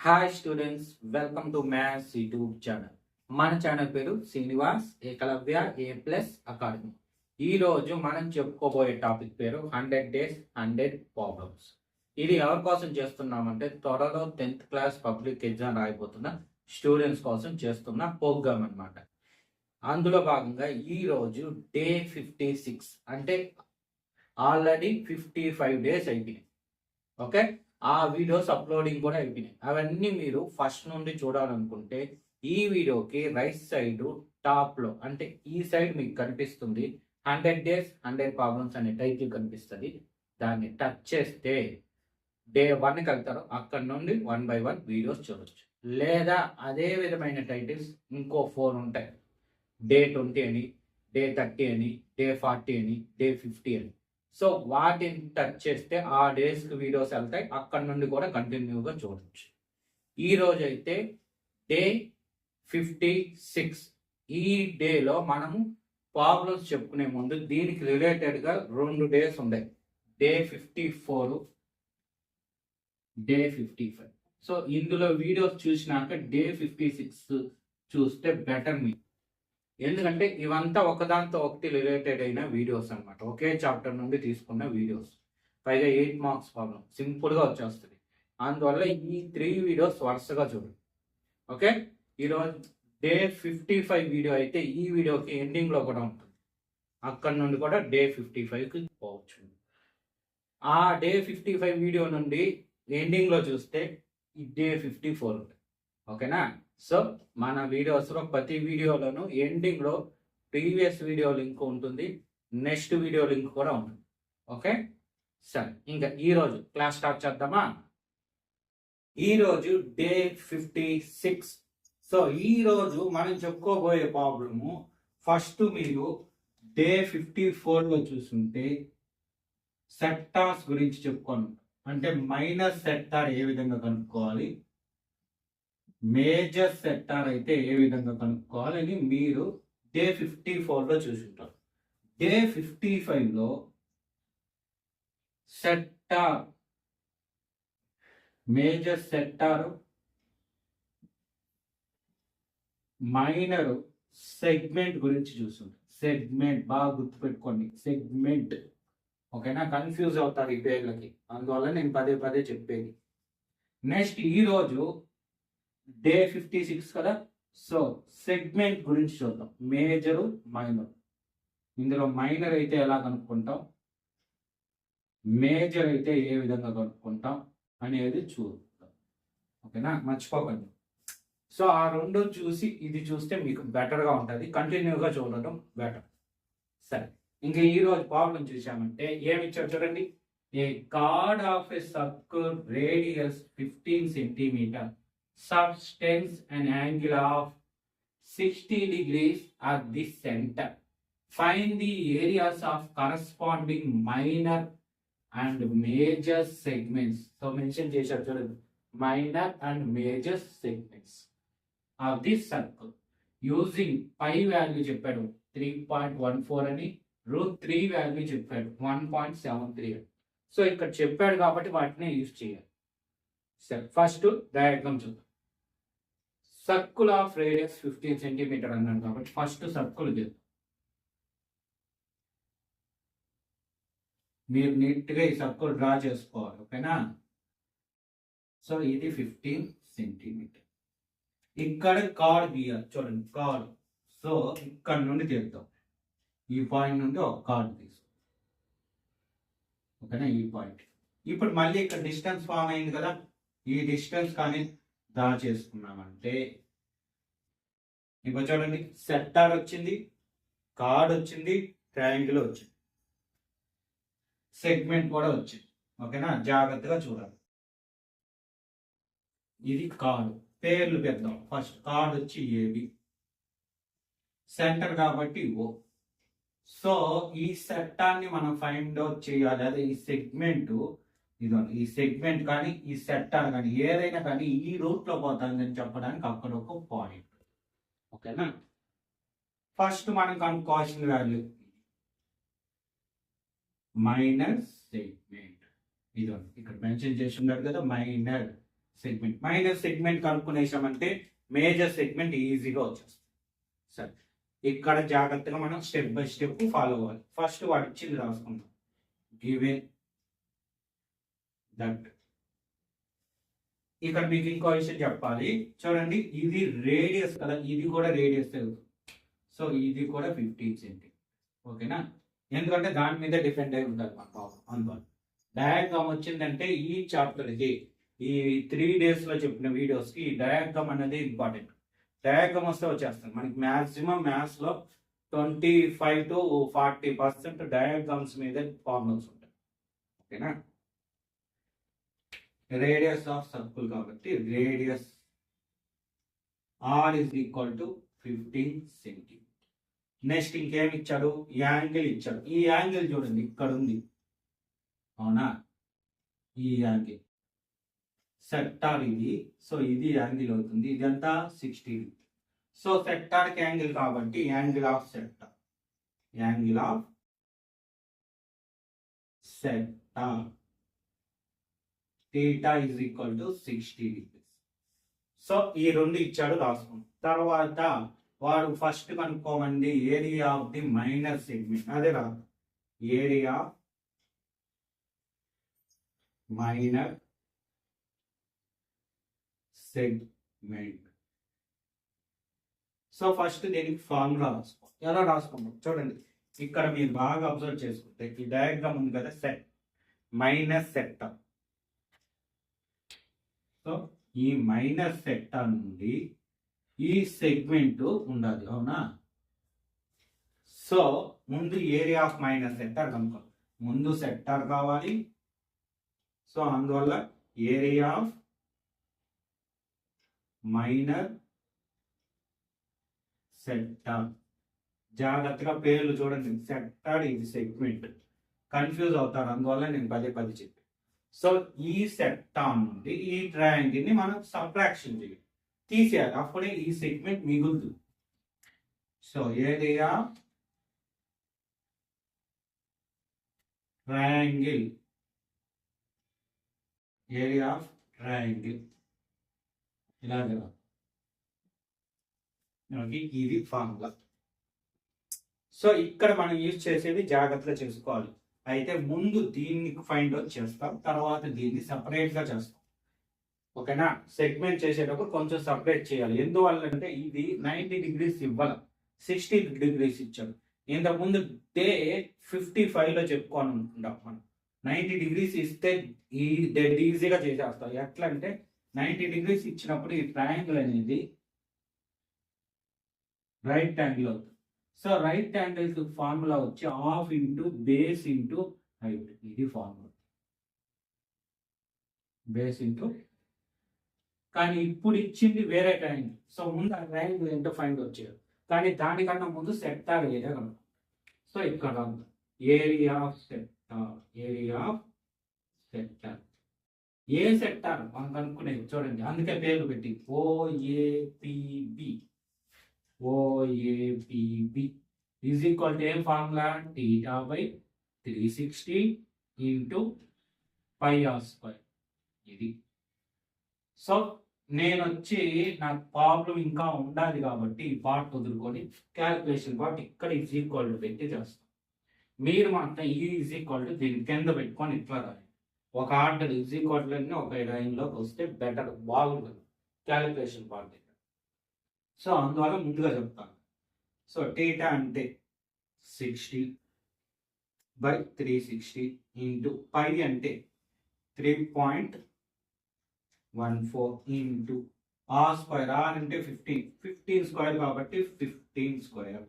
Hi students, welcome to maths YouTube channel. మన channel పేరు Srinivas Eklavya A+ academy. ఈ రోజు మనం చెప్పుకోబోయే టాపిక్ పేరు 100 days 100 ప్రాబ్లమ్స్. ఇది ఎవరి కోసం చేస్తున్నామంటే త్వరలో 10th క్లాస్ పబ్లిక్ ఎగ్జామ్ రాయబోతున్న స్టూడెంట్స్ కోసం చేస్తున్న ప్రోగ్రామ్ అన్నమాట. అందులో భాగంగా ఈ రోజు డే 56 అంటే ఆల్రెడీ 55 days అయిపోయినాయి. ఓకే, ఆ వీడియోస్ అప్లోడింగ్ కూడా అయిపోయినాయి. అవన్నీ మీరు ఫస్ట్ నుండి చూడాలనుకుంటే ఈ వీడియోకి రైట్ సైడ్ టాప్ లో అంటే ఈ సైడ్ మీకు కనిపిస్తుంది 100 days 100 ప్రాబ్లమ్స్ అనే టైటిల్ కనిపిస్తుంది. దాన్ని టచ్ చేస్తే డే 1కి వెళ్తారు. అక్కడ నుండి 1 by 1 వీడియోస్ చూడొచ్చు. లేదా అదే విధమైన టైటిల్స్ ఇంకో 4 ఉంటాయి. డే 20 అని, డే 30 అని, డే 40 అని, డే 50 అని. సో వాటిని టచ్ చేస్తే ఆ డేస్కి వీడియోస్ వెళ్తాయి. అక్కడ నుండి కూడా కంటిన్యూగా చూడవచ్చు. ఈ రోజు అయితే డే 56. ఈ డేలో మనము ప్రాబ్లమ్స్ చెప్పుకునే ముందు దీనికి రిలేటెడ్గా 2 డేస్ ఉన్నాయి. Day 54, day 55. సో ఇందులో వీడియోస్ చూసినాక డే 56 చూస్తే బెటర్ మీ, ఎందుకంటే ఇవంతా ఒకదాంతో ఒకటి రిలేటెడ్ అయిన వీడియోస్ అనమాట. ఒకే చాప్టర్ నుండి తీసుకున్న వీడియోస్, పైగా 8 మార్క్స్ ప్రాబ్లం సింపుల్గా వచ్చేస్తుంది. అందువల్ల ఈ 3 వీడియోస్ వరుసగా చూడండి. ఓకే, ఈరోజు డే 55 వీడియో అయితే ఈ వీడియోకి ఎండింగ్లో కూడా ఉంటుంది. అక్కడ నుండి కూడా డే 55కి పోవచ్చు. ఆ డే 55 వీడియో నుండి ఎండింగ్లో చూస్తే ఈ డే 54 ఉంటుంది. ఓకేనా? సో మన వీడియోస్లో ప్రతి వీడియోలోనూ ఎండింగ్లో ప్రీవియస్ వీడియో లింక్ ఉంటుంది, నెక్స్ట్ వీడియో లింక్ కూడా ఉంటుంది. ఓకే, సరే ఇంకా ఈరోజు క్లాస్ స్టార్ట్ చేద్దామా? ఈరోజు డే 56. సో ఈరోజు మనం చెప్పుకోబోయే ప్రాబ్లము ఫస్ట్ మీరు డే 54లో చూస్తుంటే సెక్టార్స్ గురించి చెప్పుకోను. అంటే మైనస్ సెక్టార్ ఏ విధంగా కనుక్కోవాలి, మేజర్ సెక్టార్ అయితే ఏ విధంగా కనుక్కోవాలని మీరు డే 54లో చూసుంటారు. డే 55లో sector, major sector, minor segment గురించి చూస్తుంటారు. సెగ్మెంట్ బాగా గుర్తుపెట్టుకోండి, సెగ్మెంట్. ఓకేనా? కన్ఫ్యూజ్ అవుతారు ఈ పేర్లకి, అందువల్ల నేను పదే పదే చెప్పేది. నెక్స్ట్ ఈరోజు డే 56 కదా. సో సెగ్మెంట్ గురించి చూద్దాం. Major, minor. ఇందులో మైనర్ అయితే ఎలా కనుక్కుంటాం, మేజర్ అయితే ఏ విధంగా కనుక్కుంటాం అనేది చూద్దాం. ఓకేనా? మర్చిపోకండి. సో ఆ రెండు చూసి ఇది చూస్తే మీకు బెటర్గా ఉంటుంది. కంటిన్యూగా చూడటం బెటర్. సరే, ఇంకా ఈరోజు ప్రాబ్లం చూసామంటే ఏమి ఇచ్చారు చూడండి. A chord of a circle radius 15 centimeter subtends an angle of 60 degrees at the center. Find the areas of corresponding minor and major segments. So mention చేశారు చూడండి, minor and major segments of this circle using pi value చెప్పాడు 3.14 అని, √3 value చెప్పాడు 1.73 అని. So ఇక్కడ చెప్పాడు కాబట్టి వాటిని యూజ్ చేయాలి. సరే, ఫస్ట్ డయాగ్రామ్ చూద్దాం. సర్కిల్ ఆఫ్ రేడియస్ 15 centimeter అన్నాడు కాబట్టి ఫస్ట్ సర్కిల్ చేద్దాం. మీరు నీట్గా ఈ సర్కిల్ డ్రా చేసుకోవాలి. ఓకేనా? సో ఇది 15 centimeter. ఇక్కడ కార్డ్ గీయాలి చూడండి, కార్డ్. సో ఇక్కడ నుండి తీద్దాం. ఈ పాయింట్ నుండి ఒక కార్డ్ తీసుకో. ఓకేనా? ఈ పాయింట్. ఇప్పుడు మళ్ళీ ఇక్కడ డిస్టెన్స్ ఫామ్ అయింది కదా, ఈ డిస్టెన్స్ కానీ డ్రా చేసుకున్నామంటే ఇప్పుడు చూడండి, సెక్టార్ వచ్చింది, కార్డ్ వచ్చింది, ట్రయాంగిల్ వచ్చింది, సెగ్మెంట్ కూడా వచ్చింది. ఓకేనా? జాగ్రత్తగా చూడాలి. ఇది కార్డ్. పేర్లు పెద్దాం. ఫస్ట్ కార్డ్ వచ్చి ఏబి, సెంటర్ కాబట్టి ఓ. సో ఈ సెక్టార్ని మనం ఫైండ్ అవుట్ చేయాలి. అదే ఈ సెగ్మెంట్, ఇదో ఈ సెగ్మెంట్ కానీ ఈ సెక్టార్ కానీ ఏదైనా కానీ ఈ రూట్ లో పోతుందని చెప్పడానికి అక్కడ ఒక పాయింట్. ఓకేనా? ఫస్ట్ మనం కనుక్కోవాల్సిన వాల్యూ మైనర్ సెగ్మెంట్. ఇదో ఇక్కడ మెన్షన్ చేసి ఉన్నారు కదా, మైనర్ సెగ్మెంట్. మైనర్ సెగ్మెంట్ కనుక్కునేసామంటే మేజర్ సెగ్మెంట్ ఈజీగా వచ్చేస్తుంది. సరే, ఇక్కడ జాగ్రత్తగా మనం స్టెప్ బై స్టెప్ ఫాలో అవ్వాలి. ఫస్ట్ వాడు ఇచ్చింది రాసుకుందాం. గివెన్ దట్, ఇక్కడ మీకు ఇంకో విషయం చెప్పాలి చూడండి, ఇది రేడియస్ కదా, ఇది కూడా రేడియస్ తెలుసు. సో ఇది కూడా 15 సెంటీ. ఓకేనా, ఎందుకంటే దాని మీద డిపెండ్ అయి ఉంటుంది మన బాబు. అందువల్ల డయాగ్రామ్ వచ్చిందంటే ఈ చాప్టర్కి, ఈ 3 డేస్లో చెప్పిన వీడియోస్కి ఈ డయాగ్రామ్ అనేది ఇంపార్టెంట్. డయాగ్రామ్ వస్తే వచ్చేస్తుంది మనకి. మ్యాక్సిమం మ్యాథ్స్లో 25 to 40% డయాగ్రామ్స్ మీద ఫార్ములాస్ ఉంటాయి. ఓకేనా, రేడియస్ ఆఫ్ సర్కిల్ కాబట్టి radius r is equal to 15 centi. Next ఇంకేమి ఇచ్చాడు, యాంగిల్ ఇచ్చాడు. ఈ యాంగిల్ చూడండి ఇక్కడ ఉంది, అవునా, ఈ యాంగిల్ సెక్టార్ ఇది. సో ఇది యాంగిల్ అవుతుంది, ఇదంతా 60. సో సెక్టార్కి యాంగిల్ కాబట్టి angle of sector, angle of sector theta is equal to 60 degrees. So ఈ రెండు ఇచ్చాడు, రాసుకుంటాం. తర్వాత వాడు ఫస్ట్ కనుక్కోమండి area of the minor segment. అదే రా, area minor segment. So first దీనికి ఫార్ములా రాసుకో. ఎలా రాసుకుంటాం చూడండి, ఇక్కడ మీరు బాగా అబ్జర్వ్ చేసుకుంటే ఈ డయాగ్రామ్ ఉంది కదా, సెట్ మైనస్ సెక్టార్. సో ఈ మైనస్ సెక్టార్ నుండి ఈ సెగ్మెంట్ ఉండాలి, అవునా. సో ముందు ఏరియా ఆఫ్ మైనస్ సెక్టార్ కనుక్కో. ముందు సెక్టార్ కావాలి. సో అందువల్ల ఏరియా ఆఫ్ మైనర్ సెక్టార్. జాగ్రత్తగా పేర్లు చూడండి, సెక్టార్ ఇది సెగ్మెంట్, కన్ఫ్యూజ్ అవుతారు. అందువల్ల నేను పదే చెప్పాను. సో ఈ సెక్టార్ నుండి ఈ ట్రయాంగిల్ ని మనం సబ్ట్రాక్షన్ చేయాలి, తీసేయాలి, అప్పుడే ఈ సెగ్మెంట్ మిగులుతుంది. So area triangle, area of triangle ఇలాగే ఇది ఫార్ములా. సో ఇక్కడ మనం యూజ్ చేసేది జాగ్రత్తగా చేసుకోవాలి. అయితే ముందు దీన్ని ఫైండ్ అవుట్ చేస్తాం, తర్వాత దీన్ని సపరేట్గా చేస్తాం. ఓకేనా, సెగ్మెంట్ చేసేటప్పుడు కొంచెం సపరేట్ చేయాలి. ఎందువల్ల అంటే ఇది 90 degrees ఇవ్వాలి, 60 degrees ఇచ్చాడు. ఇంతకుముందు డే 55లో చెప్పుకోని అనుకుంటాం మనం. 90 degrees ఇస్తే ఈ డెడ్ ఈజీగా చేసేస్తాం. ఎట్లా అంటే 90 degrees ఇచ్చినప్పుడు ఈ ట్రయాంగిల్ అనేది రైట్ యాంగిల్ అవుతుంది. సో రైట్ యాంగిల్ ఫార్ములా వచ్చి half into base into height. ఇది ఫార్ములా, బేస్ ఇంటూ. కానీ ఇప్పుడు ఇచ్చింది వేరే ట్రయాంగిల్. సో ముందు ఆ ట్రయాంగిల్ ఏంటో ఫైండ్ వచ్చేది, కానీ దానికన్నా ముందు సెక్టార్ ఏరియా కనుక. సో ఇక్కడ area of sector, area of sector. A sector మనం కనుక్కునేది చూడండి, అందుకే పేర్లు పెట్టి ఓఏపిబి. OAPB is equal to ఏం formula, theta by 360 into pi r square. ఇది. సో నేను వచ్చి నాకు ప్రాబ్లం ఇంకా ఉండాలి కాబట్టి ఈ పార్ట్ వదులుకొని క్యాల్కులేషన్ పార్ట్ ఇక్కడ ఈజ్ ఈక్వల్ టు పెట్టి చేస్తాం. మీరు మాత్రం ఈ ఈజ్ ఈక్వల్ టు దీని కింద పెట్టుకొని ఇట్లా రాయండి. ఒక ఆర్డర్ ఈజ్ ఈక్వల్ టు ఒక లైన్లోకి వస్తే బెటర్, బాగుంటుంది క్యాల్కులేషన్ పార్ట్. సో అందువల్ల ముందుగా చెప్తాను. సో టీటా అంటే 60 by 360 ఇంటూ పై అంటే 3.14 ఇంటూ ఆర్ స్క్వేర్. ఆర్ అంటే 15 స్క్వేర్ కాబట్టి 15 స్క్వేర్.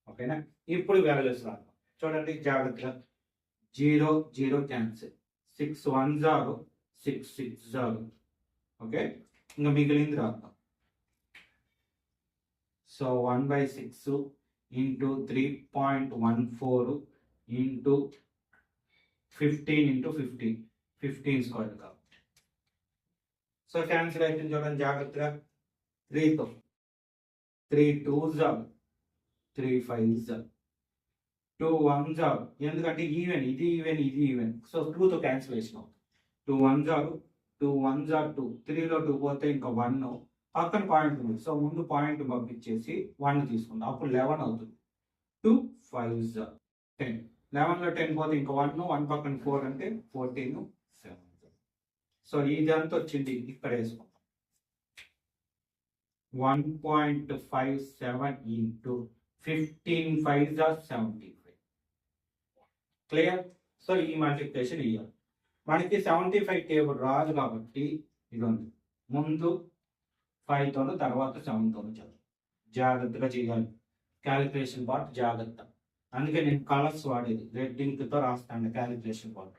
ఓకేనా, ఇప్పుడు వాల్యూస్ రాద్దాం చూడండి జాగ్రత్తగా. 0 0 క్యాన్సిల్, 6 1 0 6 6 0. ఓకే, ఇంకా మిగిలింది రాద్దాం. So 1/6 into 3.14 into 15 into 15 square కాబట్టి. సో క్యాన్సిలేషన్ చూడండి జాగ్రత్తగా. 3తో 3 2s 3 5s 2 1s, ఎందుకంటే ఈవెన్, ఇది ఈవెన్ ఇది ఈవెన్. సో 2తో క్యాన్సిలేషన్ అవుతుంది. 2 1s 2 1s are 2, 3లో 2 పోతే ఇంకా 1, పక్కన పాయింట్ ఉంది. సో ముందు పాయింట్ పంపించేసి 1 తీసుకుందాం. అప్పుడు 11 అవుతుంది. 2 5s 10. 11లో 10 పోతే ఇంకా 1 పక్కన 4 అంటే 14 7. సో ఇదంతా వచ్చింది ఇక్కడ వేసుకుంటాం. 1.57 into 15 5s are 75. Clear? So ఈ మల్టిప్లికేషన్ ఇవ్వాలి. మనకి 75 టేబుల్ రాదు కాబట్టి ఇది ఉంది. ముందు 5తోను తర్వాత 7తోను చదువు. జాగ్రత్తగా చేయాలి. క్యాలిక్యులేషన్ పార్ట్ జాగ్రత్త. అందుకే నేను కలర్స్ వాడేది. రెడ్ ఇంక్తో రాస్తాను calculation part.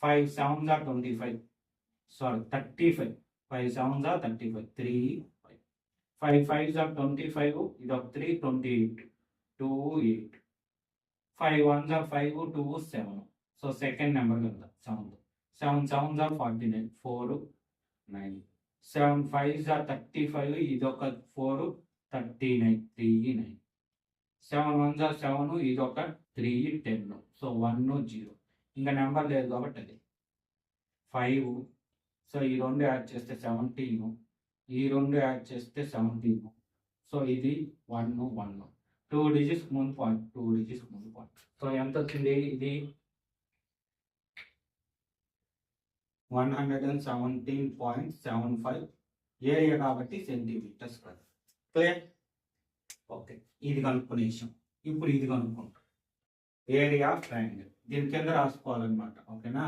5 7s are 25. Sorry 35. 5 7s are 35. 3 5. 5 5s are 25. ఇది ఒక 3 28. 2 8. 5 1s are 5 2 7. So second number కదా 7. 7 7s are 49. 4 9. 7 5s are 35. ఇది ఒక 4 39. 3 9. 7 1s are 7. ఇది ఒక 3 10. సో 1 0. ఇంకా నెంబర్ లేదు కాబట్టి అది 5. సో ఈ రెండు యాడ్ చేస్తే 17. ఈ రెండు యాడ్ చేస్తే 17. సో ఇది 1 1. 2 digits ముందు పాయింట్. 2 digits ముందు పాయింట్. సో ఎంత వచ్చింది? ఇది 117.75 ఏరియా కాబట్టి సెంటీమీటర్స్ కదా. క్లియర్? ఓకే, ఇది కనుక్కునే విషయం. ఇప్పుడు ఇది కనుక్కుంటాం. ఏరియా ఆఫ్ ట్రయాంగిల్ దీని కింద రాసుకోవాలన్నమాట. ఓకేనా?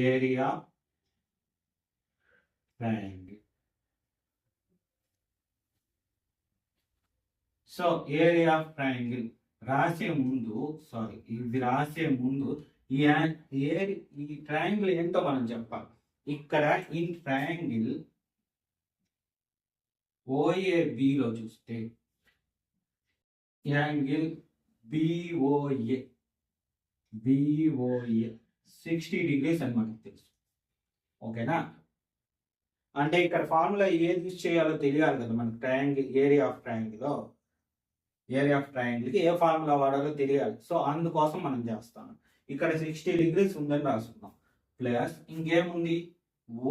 Area triangle. So area of triangle రాసే ముందు ఈ ట్రయాంగిల్ ఏంటో మనం చెప్పాలి. ఇక్కడ ఈ ట్రయాంగిల్ ఓఏబిలో చూస్తే యాంగిల్ బిఓఏ 60 degrees అని మనకు తెలుసు. ఓకేనా? అంటే ఇక్కడ ఫార్ములా ఏది యూజ్ చేయాలో తెలియాలి కదా మనకు. ట్రయాంగిల్ ఏరియా ఆఫ్ ట్రయాంగిల్కి ఏ ఫార్ములా వాడాలో తెలియాలి. సో అందుకోసం మనం చేస్తాం. ఇక్కడ 60 degrees ఉందని రాసుకున్నాం. ప్లస్ ఇంకేముంది?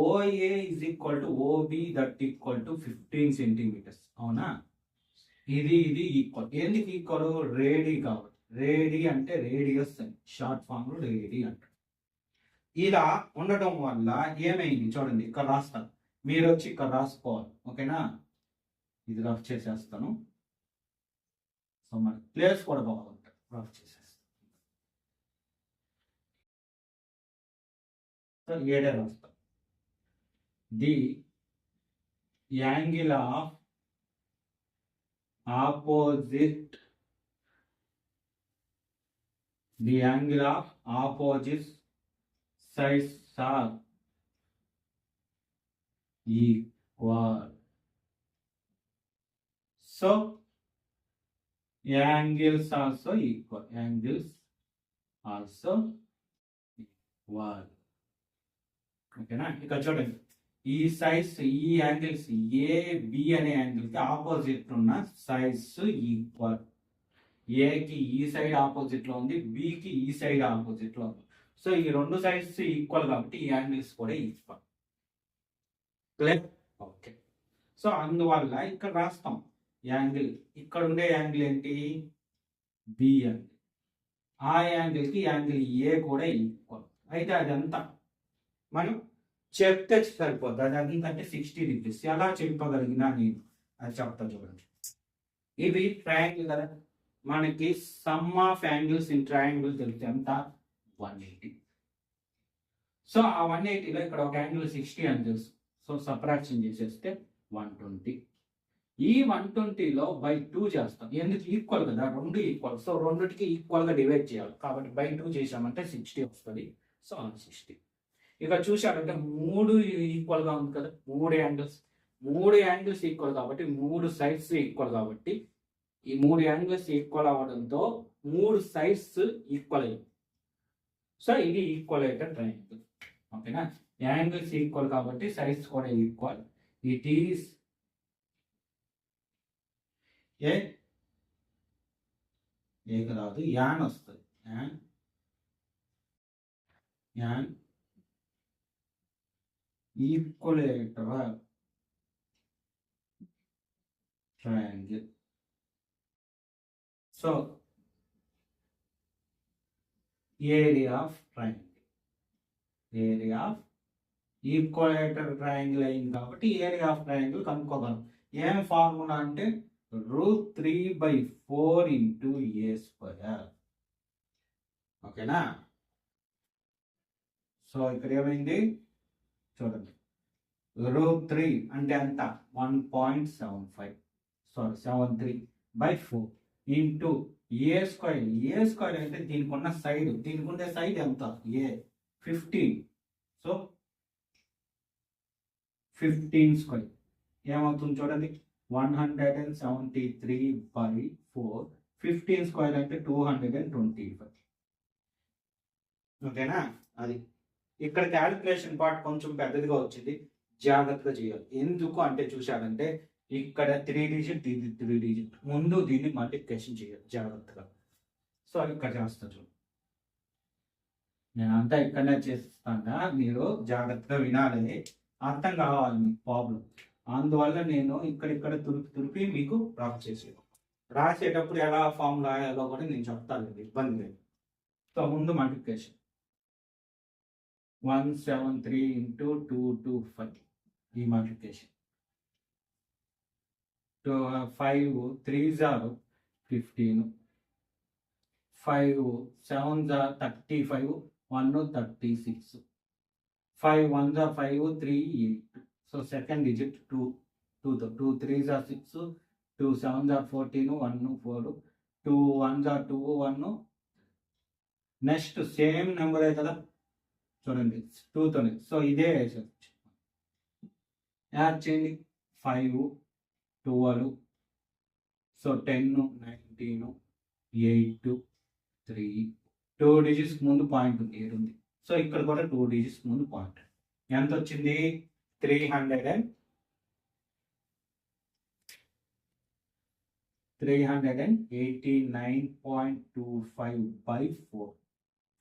OA is equal to OB that equal to 15 centimetres. అవునా? ఇది ఈక్వల్. ఎందుకు ఈక్వల్? రేడి కాబట్టి. రేడి అంటే రేడియస్ అని షార్ట్ ఫామ్ లో రేడి అంటారు. ఇలా ఉండటం వల్ల ఏమైంది చూడండి, ఇక్కడ రాస్తాను. మీరు వచ్చి ఇక్కడ రాసుకోవాలి. ఓకేనా? ఇది రఫ్ చేసేస్తాను. సో మన ప్లేస్ కూడా బాగుంటుంది. రఫ్ చేసేస్తాను. సో ఏడే రాస్తాను. The angle of opposite sides are equal. So angles also equal. ఓకేనా? ఇక్కడ చూడండి, ఈ సైడ్స్, ఈ యాంగిల్స్ ఏబి అనే యాంగిల్ కి ఆపోజిట్ ఉన్న సైడ్స్ ఈక్వల్. ఏకి ఈ సైడ్ ఆపోజిట్ లో ఉంది, బికి ఈ సైడ్ ఆపోజిట్ లో ఉంది. సో ఈ రెండు సైడ్స్ ఈక్వల్ కాబట్టి ఈ యాంగిల్స్ కూడా ఈక్వల్. క్లియర్? ఓకే. సో అందువల్ల ఇక్కడ రాస్తాం యాంగిల్. ఇక్కడ ఉండే యాంగిల్ ఏంటి? B angle. ఆ యాంగిల్ కి యాంగిల్ ఏ కూడా ఈక్వల్. అయితే అదంతా మనం చెప్తే సరిపోద్ది. అది అంతంటే 60 degrees. ఎలా చెప్పగలిగినా నేను అది చెప్తా చూడండి. ఇవి ట్రయాంగిల్ కదా, మనకి some of angles in triangle తెలిస్తే ఎంత? 180. సో ఆ 180లో ఇక్కడ ఒక యాంగిల్ 60 అని తెలుసు. సో సబ్ట్రాక్షన్ చేసేస్తే 120. ఈ 120లో బై 2 చేస్తాం. ఎందుకు? ఈక్వల్ కదా, రెండు ఈక్వల్. సో రెండుకి ఈక్వల్ గా డివైడ్ చేయాలి కాబట్టి బై 2 చేసామంటే 60 వస్తుంది. సో 60. ఇక చూశారంటే 3 ఈక్వల్ గా ఉంది కదా, 3 యాంగిల్స్ ఈక్వల్ కాబట్టి 3 సైడ్స్ ఈక్వల్ కాబట్టి ఈ 3 యాంగిల్స్ ఈక్వల్ అవ్వడంతో 3 సైడ్స్ ఈక్వల్ అయ్యాయి. సో ఇది ఈక్వల్ అయితే ట్రయాంగిల్. ఓకేనా? యాంగిల్స్ ఈక్వల్ కాబట్టి సైడ్స్ కూడా ఈక్వల్. ఇట్ ఈస్ ఏ రాదు, యాన్ వస్తుంది. An equilateral triangle. So area of triangle, area of ఈక్వలేటర్ triangle అయింది కాబట్టి ఏరియా ఆఫ్ ట్రయాంగిల్ కనుక్కోగలం. ఏం ఫార్ములా అంటే √3/4 ఇంటూ A². ఓకేనా? సో ఇక్కడ ఏమైంది చూడండి, √3 అంటే ఎంత 1.75 73/4 ఇంటూ A² అంటే దీనికి ఉన్న సైడ్, దీనికి ఉండే సైడ్ ఎంత A 15. సో 15² ఏమవుతుంది చూడండి, 173/4. 15² అంటే 225. ఓకేనా? అది ఇక్కడ క్యాలిక్యులేషన్ పార్ట్ కొంచెం పెద్దదిగా వచ్చింది, జాగ్రత్తగా చేయాలి. ఎందుకు అంటే చూశారంటే ఇక్కడ 3 డిజిట్, ఇది 3 డిజిట్, ముందు దీన్ని మల్టిప్లికేషన్ చేయాలి జాగ్రత్తగా. సో ఇక్కడ చేస్తా చూడు, నేను అంతా ఇక్కడనే చేస్తాను, మీరు జాగ్రత్తగా వినాలి, అర్థం కావాలి మీకు ప్రాబ్లం. అందువల్ల నేను ఇక్కడిక్కడ తురిపి మీకు డ్రాప్ చేసేది. రాసేటప్పుడు ఎలా ఫామ్ రాయాలో కూడా నేను చెప్తాను, ఇబ్బంది లేదు. సో ముందు మల్టిప్లికేషన్ 173 ఇంటూ 225, ఈ multiplication 5 3s are 15, 5 7s are 35, 1 36, 5 1s are 5, 3 8. So second digit 2, 2 3s are 6, 2 7s are 14, 1 4, 2 1s are 2, 1. Next same number కదా చూడండి 2తోనే. సో ఇదే యాడ్ చేయండి, 5 12, సో 10 19 8 3, 2 డిజిట్స్ ముందు పాయింట్ ఉంది 7 ఉంది. సో ఇక్కడ కూడా 2 డిజిట్స్ ముందు పాయింట్. ఎంత వచ్చింది 389.25/4.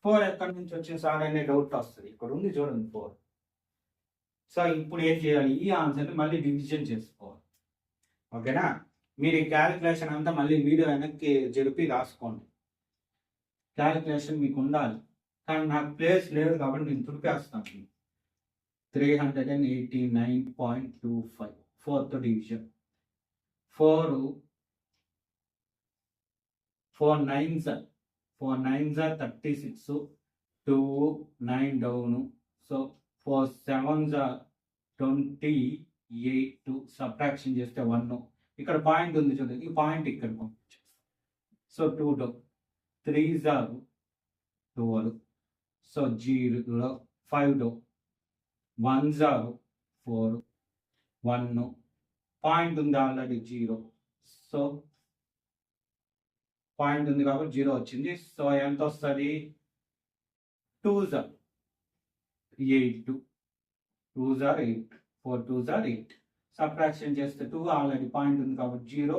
4 ఎక్కడి నుంచి వచ్చింది సార్ అనే డౌట్ వస్తుంది. ఇక్కడ ఉంది చూడండి 4. సో ఇప్పుడు ఏం చేయాలి, ఈ ఆన్సర్ని మళ్ళీ డివిజన్ చేసుకోవాలి. ఓకేనా? మీరు ఈ క్యాలిక్యులేషన్ అంతా మళ్ళీ వీడియో వెనక్కి జరిపి రాసుకోండి. క్యాలిక్యులేషన్ మీకు ఉండాలి, కానీ నాకు ప్లేస్ లేదు కాబట్టి నేను తుడిపేస్తాను. 389.25 4th division. 4 9s are 36, 2 9 down. So 4 7s are 28, subtraction చేస్తే 1. ఇక్కడ పాయింట్ ఉంది చూడండి, ఈ పాయింట్ ఇక్కడ పంపించేస్తాం. So 2 down, 3s are 12, so 0 5 down, 1s are 4, 1 point ఉంది ఆల్రెడీ 0. సో పాయింట్ ఉంది కాబట్టి 0 వచ్చింది. సో ఎంత వస్తుంది 2s are 8, 2s are 8, 4 2s are 8, subtraction చేస్తే 2 ఆల్రెడీ పాయింట్ ఉంది కాబట్టి 0,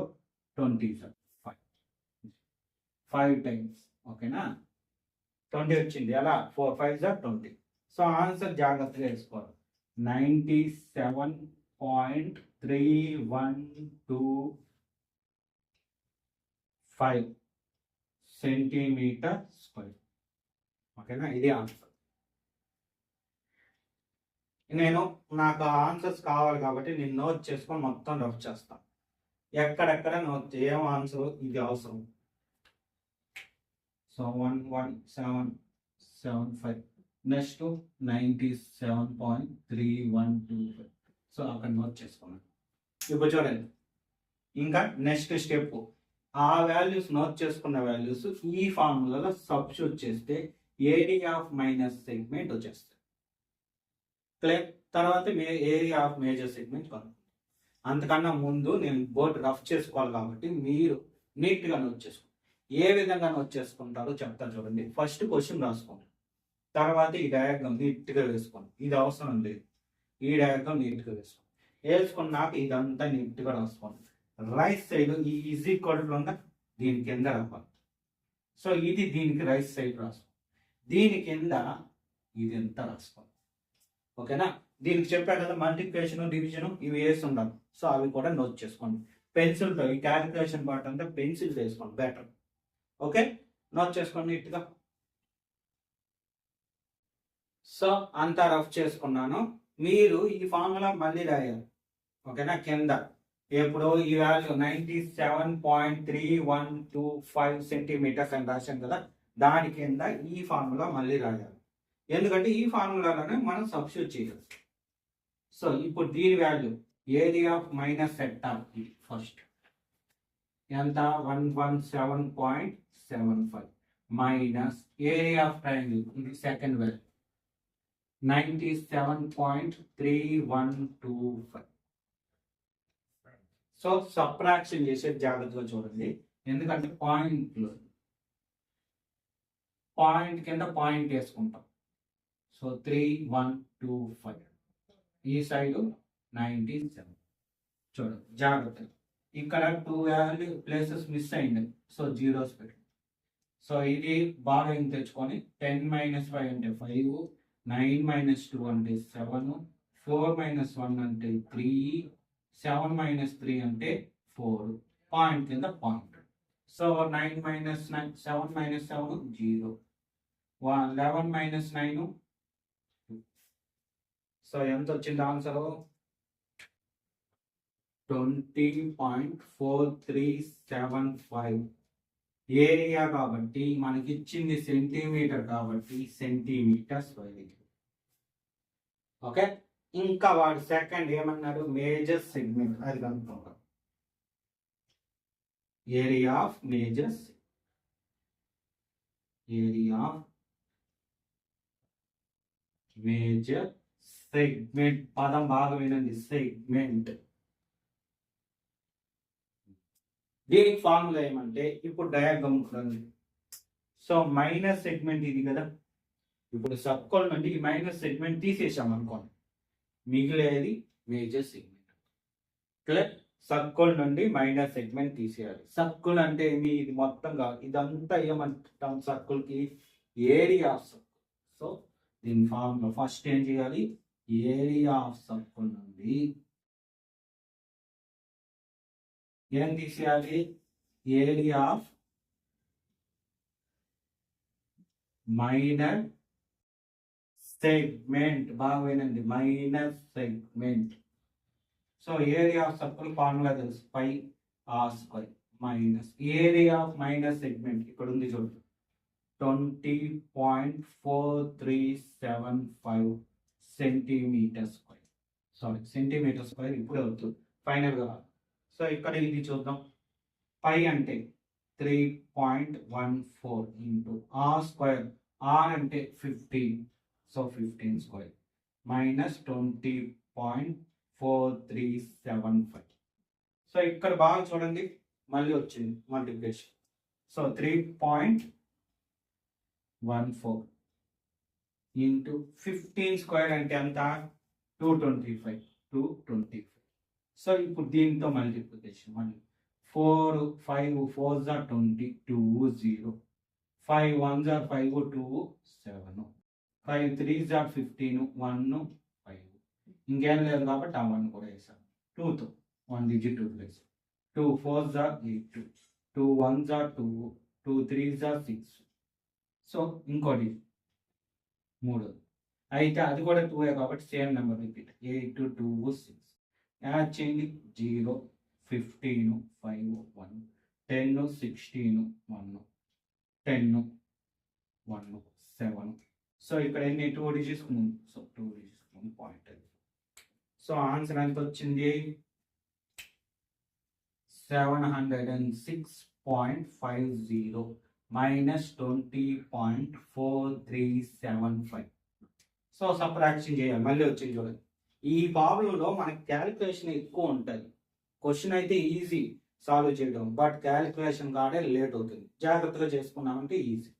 20s are 5 టైమ్స్. ఓకేనా? 20 వచ్చింది. ఎలా 4 5s are 20. సో ఆన్సర్ జాగ్రత్తగా వేసుకోవాలి, 97.312 సెంటీమీటర్ స్క్వేర్. ఓకేనా? ఇది ఆన్సర్. నాకు ఆన్సర్స్ కావాలి కాబట్టి నేను నోట్ చేసుకొని మొత్తం రఫ్ చేస్తాను. ఎక్కడెక్కడ నోట్ ఏం ఆన్సర్ ఇది అవసరం. So 11775, next 97.3125. సో అక్కడ నోట్ చేసుకున్నాను. ఇప్పుడు చూడండి, ఇంకా నెక్స్ట్ స్టెప్, ఆ వాల్యూస్ నోట్ చేసుకున్న వాల్యూస్ ఈ ఫార్ములాలో సబ్స్టిట్యూట్ చేస్తే ఏరియా ఆఫ్ మైనర్ సెగ్మెంట్ వచ్చేస్తుంది. క్లియర్? తర్వాత ఏరియా ఆఫ్ మేజర్ సెగ్మెంట్ కనుక్కుంటాం. అంతకన్నా ముందు నేను బోర్డు రఫ్ చేసుకోవాలి కాబట్టి మీరు నీట్గా నోట్ చేసుకోండి. ఏ విధంగా నోట్ చేసుకుంటారో చెప్తాను చూడండి. ఫస్ట్ క్వశ్చన్ రాసుకోండి, తర్వాత ఈ డయాగ్రామ్ నీట్గా వేసుకోండి. ఇది అవసరం లేదు, ఈ డయాగ్రామ్ నీట్గా వేసుకోండి. వేసుకున్నాక ఇదంతా నీట్గా రాసుకోండి. రైట్ సైడ్ ఈ ఈజ్ ఈక్వల్ టు ఉన్న దీని కింద రావాలి. సో ఇది దీనికి రైట్ సైడ్ రాసుకోండి, దీని కింద ఇది ఎంత రాసుకోండి. ఓకేనా? దీనికి చెప్పా కదా మల్టిప్లికేషన్ డివిజన్ ఇవి వేసి ఉండాలి. సో అవి కూడా నోట్ చేసుకోండి. పెన్సిల్తో ఈ క్యాలిక్యులేషన్ పార్ట్ అంతా పెన్సిల్ చేసుకోండి బెటర్. ఓకే, నోట్ చేసుకోండి నీట్గా. సో అంతా రఫ్ చేసుకున్నాను. మీరు ఈ ఫార్ములా మళ్ళీ రాయాలి. ఓకేనా, కింద ఎప్పుడు ఈ వాల్యూ 97.3125 సెంటీమీటర్స్ అని రాశాం కదా, దాని కింద ఈ ఫార్ములా మళ్ళీ రాయాలి. ఎందుకంటే ఈ ఫార్ములాలోనే మనం సబ్స్టిట్యూట్ చేయాలి. సో ఇప్పుడు దీని value area of minus sector first ఎంత 117.75 మైనస్ ఏరియా ఆఫ్ ట్రయాంగిల్ ఇది సెకండ్ వాల్యూ 97.3125. సో సబ్ట్రాక్షన్ చేసే జాగ్రత్తగా చూడండి, ఎందుకంటే పాయింట్ కింద పాయింట్ వేసుకుంటాం. సో 3125 ఈ సైడ్ 97. చూడండి జాగ్రత్త, ఇక్కడ 2 వాల్యూ ప్లేసెస్ మిస్ అయింది. సో జీరోస్ పెట్టండి. సో ఇది బాగా ఏం తెచ్చుకొని 10 - 5 అంటే 5, 9 - 2 అంటే 7, 4 - 1 అంటే 3, 7 - 3 అంటే 4. పాయింట్ కింద పాయింట్. సో 9 - 7 - 7 0, 11 - 9. సో ఎంత వచ్చింది ఆన్సర్? 20.4375. ఏరియా కాబట్టి మనకి ఇచ్చింది సెంటీమీటర్ కాబట్టి సెంటీమీటర్ స్క్వేర్. ఓకే, ఇంకా వాడు సెకండ్ ఏమన్నాడు? మేజర్ సెగ్మెంట్, అది కనుక్కుంటాం. ఏరియా ఆఫ్ మేజర్ సెగ్మెంట్ పదం బాగా వినండి, సెగ్మెంట్. దీనికి ఫార్ములా ఏమంటే ఇప్పుడు డయాగ్రామ్ ఉంటుంది. సో మైనస్ సెగ్మెంట్ ఇది కదా, ఇప్పుడు సర్కిల్ నుండి ఈ మైనస్ సెగ్మెంట్ తీసేసాం అనుకోండి, మిగిలేది మేజర్ సెగ్మెంట్. క్లియర్? సర్కిల్ నుండి మైనస్ సెగ్మెంట్ తీసేయాలి. సర్కిల్ అంటే మీ ఇది మొత్తం కాదు, ఇదంతా ఏమంటాం సర్కిల్ కి? Area of circle. సో దీని ఫార్ములా ఫస్ట్ ఏం చేయాలి? ఏరియా ఆఫ్ సర్కిల్ నుండి ఏం తీసేయాలి? Area of minor segment. బాగా వినండి, minor segment. So area of circle formula తెలుసు, pi r square minus area of minor segment ఇక్కడ ఉంది చూడండి, 20.4375 centimetre square. Sorry, centimetre square ఇప్పుడే అవుతుంది ఫైనల్గా. సో ఇక్కడ ఇది చూద్దాం. పై అంటే 3.14 ఇంటూ ఆర్ స్క్వేర్. ఆర్ అంటే 15, సో 15 స్క్వేర్ మైనస్ 20.4375. సో ఇక్కడ బాగా చూడండి, మళ్ళీ వచ్చింది మల్టిప్లికేషన్. సో 3.14 ఇంటూ 15 స్క్వేర్ అంటే ఎంత? 225. సో ఇప్పుడు దీంతో మల్టిప్లికేషన్ మళ్ళీ 4 5 4s are 20, 2 0, 5 1s are 5, 2 7, 5 3s are 15, 1 5. ఇంకేం లేదు కాబట్టి ఆ 1 కూడా వేసాను. 2తో 1 digit 2 place. 2 4s are 8, 2 1s are 2, 2 3s are 6. So ఇంకోటి 3 అయితే అది కూడా 2 కాబట్టి సేమ్ నెంబర్ రిపీట్. 8 2 6 యాడ్ చేయండి. 0 15 5 1 10 16 1 10 1 7. సో ఇక్కడ ఎన్ని 2 డిజిట్స్ ముందు. సో 2 డిజిట్స్ ముందు పాయింట్. సో ఆన్సర్ ఎంత వచ్చింది? 706.50 మైనస్ 20.4375. సో సబ్ట్రాక్షన్ చేయాలి. మళ్ళీ వచ్చింది చూడండి. ఈ ప్రాబ్లంలో మనకి క్యాలిక్యులేషన్ ఎక్కువ ఉంటుంది. క్వశ్చన్ అయితే ఈజీ సాల్వ్ చేయడం, బట్ క్యాలిక్యులేషన్ కాడే లేట్ అవుతుంది. జాగ్రత్తగా చేసుకున్నామంటే ఈజీ.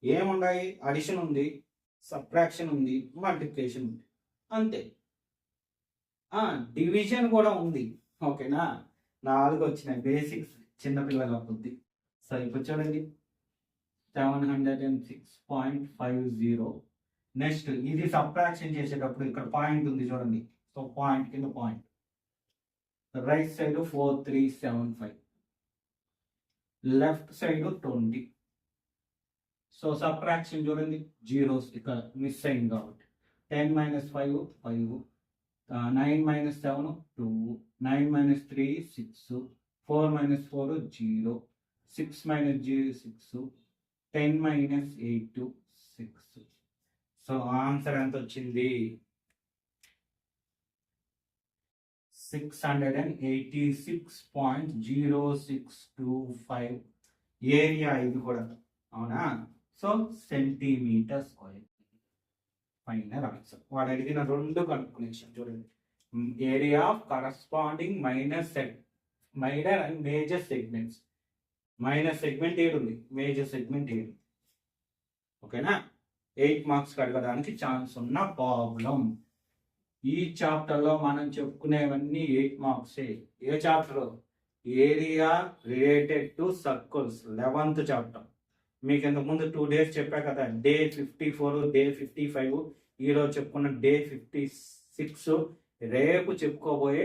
ఏమున్నాయి? అడిషన్ ఉంది, సబ్ట్రాక్షన్ ఉంది, మల్టిప్లికేషన్ ఉంది, అంతే. డివిజన్ కూడా ఉంది. ఓకేనా, 4 వచ్చినాయి బేసిక్స్ చిన్నపిల్లల బుద్ధి. సో ఇప్పుడు చూడండి 706.50 నెక్స్ట్ ఇది సబ్ట్రాక్షన్ చేసేటప్పుడు ఇక్కడ పాయింట్ ఉంది చూడండి. సో పాయింట్ కింద point, right side 4375, left side 20. So subtraction చూడండి, జీరోస్ ఇక్కడ మిస్ అయింది కాబట్టి 10 - 5 5, 9 - 7 2, 9 - 3 6, 4 - 4 0, 6 - 0 6, 10 - 8 6. సో ఆన్సర్ ఎంత వచ్చింది? 686.0625 ఏరియా ఇది కూడా, అవునా? So centimetre square final answer. వాడు అడిగిన రెండు కనుక్కునేసాం చూడండి. Area of corresponding minor and major segments. Minor segment ఏడుంది, మేజర్ సెగ్మెంట్ ఏడు. ఓకేనా? 8 మార్క్స్ అడగడానికి ఛాన్స్ ఉన్న ప్రాబ్లం. ఈ చాప్టర్లో మనం చెప్పుకునేవన్నీ 8 మార్క్సే. ఏ chapter? Area related to circles, 11th chapter. మీకు ఇంతకుముందు 2 days చెప్పా కదా, డే 54, డే 55, ఈరోజు చెప్పుకున్న డే 56, రేపు చెప్పుకోబోయే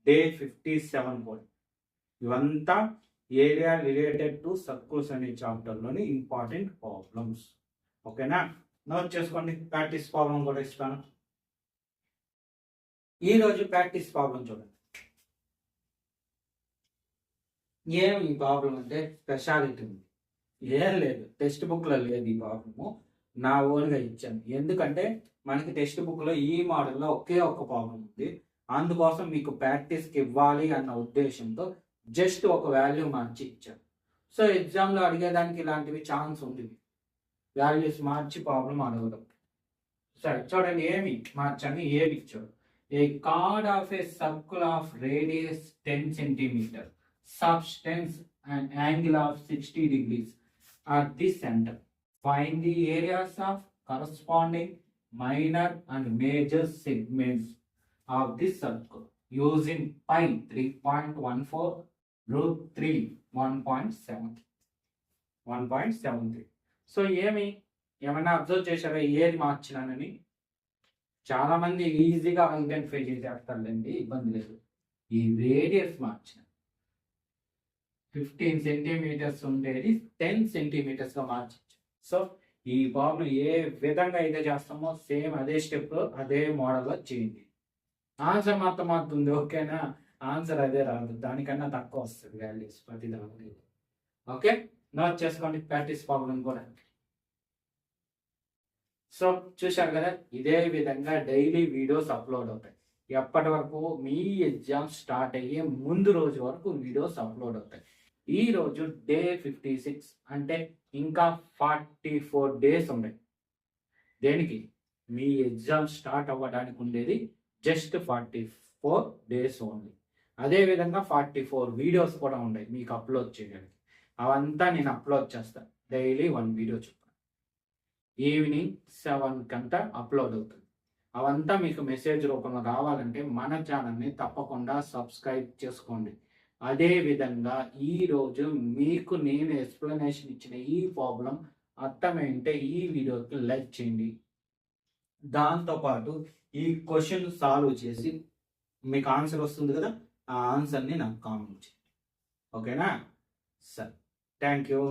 డే 57 కూడా. ఇవంతా ఏరియా రిలేటెడ్ టు సర్కిల్స్ అనే చాప్టర్లోని ఇంపార్టెంట్ ప్రాబ్లమ్స్. ఓకేనా? నోట్ చేసుకోండి. ప్రాక్టీస్ ప్రాబ్లం కూడా ఇస్తాను. ఈరోజు ప్రాక్టీస్ ప్రాబ్లం చూడండి. ఏం ఈ ప్రాబ్లం అంటే స్పెషాలిటీ ఉంది. ఏం లేదు, టెక్స్ట్ బుక్లో లేదు ఈ ప్రాబ్లము, నా ఓన్గా ఇచ్చాను. ఎందుకంటే మనకి టెక్స్ట్ బుక్లో ఈ మోడల్లో ఒకే ఒక్క ప్రాబ్లం ఉంది. అందుకోసం మీకు ప్రాక్టీస్కి ఇవ్వాలి అన్న ఉద్దేశంతో జస్ట్ ఒక వాల్యూ మార్చి ఇచ్చాను. సో ఎగ్జామ్లో అడిగేదానికి ఇలాంటివి ఛాన్స్ ఉంది, వాల్యూస్ మార్చి ప్రాబ్లం అడగడం. సరే చూడండి, ఏమి మార్చని ఏమి ఇచ్చాడు. A chord of a circle of radius 10 centimeter, substance and angle of 60 degrees at the center. Find the areas of corresponding minor and major segments of this circle using pi 3.14, root 3 1.73. So ఏమైనా observe చేశారా ఏది మార్చినానని? చాలా మంది ఈజీగా identify చేసేస్తారులేండి, ఇబ్బంది లేదు. ఈ radius మార్చిన 15 centimeters ఉండేది 10 centimeters గా మార్చచ్చు. సో ఈ ప్రాబ్లం ఏ విధంగా అయితే చేస్తామో సేమ్ అదే స్టెప్ అదే మోడల్లో చేయండి. ఆన్సర్ మాత్రం మారుతుంది, ఓకేనా? ఆన్సర్ అదే రాదు, దానికన్నా తక్కువ వస్తుంది వాల్యూస్ ప్రతి దాని. ఓకే, నోట్ చేసుకోండి ప్రాక్టీస్ ప్రాబ్లం కూడా. సో చూశారు కదా, ఇదే విధంగా డైలీ వీడియోస్ అప్లోడ్ అవుతాయి. ఎప్పటి వరకు? మీ ఎగ్జామ్ స్టార్ట్ అయ్యే ముందు రోజు వరకు వీడియోస్ అప్లోడ్ అవుతాయి. ఈ రోజు డే 56 అంటే ఇంకా 44 days ఉన్నాయి. దేనికి? మీ ఎగ్జామ్ స్టార్ట్ అవ్వడానికి ఉండేది జస్ట్ 44 days ఓన్లీ. అదేవిధంగా 44 వీడియోస్ కూడా ఉన్నాయి మీకు అప్లోడ్ చేయడానికి. అవంతా నేను అప్లోడ్ చేస్తాను, డైలీ 1 వీడియో చొప్పున. ఈవినింగ్ 7 కంతా అప్లోడ్ అవుతుంది. అవంతా మీకు మెసేజ్ రూపంలో రావాలంటే మన ఛానల్ని తప్పకుండా సబ్స్క్రైబ్ చేసుకోండి. అదేవిధంగా ఈరోజు మీకు నేను ఎక్స్ప్లెనేషన్ ఇచ్చిన ఈ ప్రాబ్లం అర్థమైంటే ఈ వీడియోకి లైక్ చేయండి. దాంతోపాటు ఈ క్వశ్చన్ సాల్వ్ చేసి మీకు ఆన్సర్ వస్తుంది కదా, ఆ ఆన్సర్ని నాకు కామెంట్ చేయండి. ఓకేనా? సరే, థ్యాంక్ యూ.